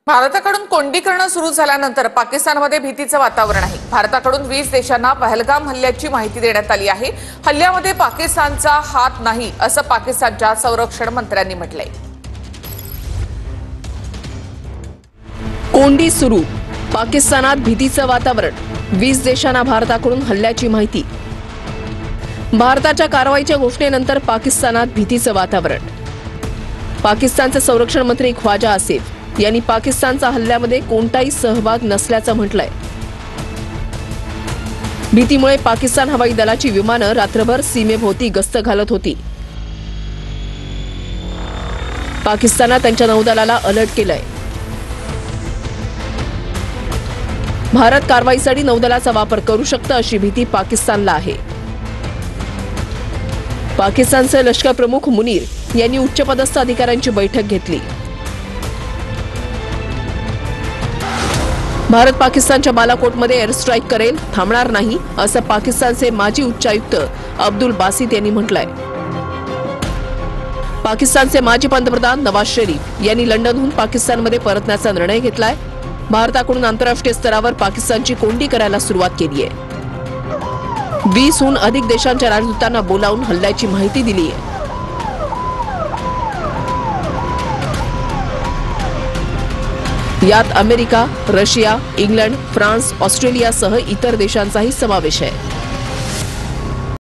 भारताकडून कोंडीकरण सुरू झाल्यानंतर पाकिस्तानमध्ये भीतीचं वातावरण आहे। भारताकडून 20 देशांना पहलगाम हल्ल्याची माहिती देण्यात आली आहे। हल्ल्यामध्ये पाकिस्तानचा हात नाही असं पाकिस्तानच्या संरक्षण मंत्र्यांनी म्हटलंय। कोंडी सुरू, पाकिस्तानात भीतीचं वातावरण, 20 देशांना भारताकडून हल्ल्याची माहिती। भारताच्या कारवाईच्या घोषणेनंतर पाकिस्तानात भीतीचं वातावरण। पाकिस्तानचे संरक्षण मंत्री ख्वाजा आसिफ यांनी पाकिस्तानचा हल्ल्यामध्ये कोणताही सहभाग नसल्याचं म्हटलंय। भीतीमुळे पाकिस्तान हवाई दलाची विमानं रात्रभर सीमेभोवती गस्त घालत होती। पाकिस्तानात त्यांच्या नौदलाला अलर्ट केलंय। भारत कारवाईसाठी नौदलाचा वापर करू शकतं अशी भीती पाकिस्तानला आहे। पाकिस्तानचे लष्कर प्रमुख मुनीर यांनी उच्चपदस्थ अधिकाऱ्यांची बैठक घेतली। भारत पाकिस्तानच्या बालाकोटमध्ये एअर स्ट्राईक करेल, थांबणार नाही असं पाकिस्तानचे माजी उच्चायुक्त अब्दुल बासित यांनी म्हटलंय। पाकिस्तानचे माजी पंतप्रधान नवाज शरीफ यांनी लंडनहून पाकिस्तानमध्ये परतण्याचा निर्णय घेतलाय। भारताकडून आंतरराष्ट्रीय स्तरावर पाकिस्तानची कोंडी करायला सुरुवात केली आहे। 20हून अधिक देशांच्या राजदूतांना बोलावून हल्ल्याची माहिती दिली आहे। यात अमेरिका, रशिया, इंग्लंड, फ्रान्स, ऑस्ट्रेलियासह इतर देशांचाही समावेश आहे।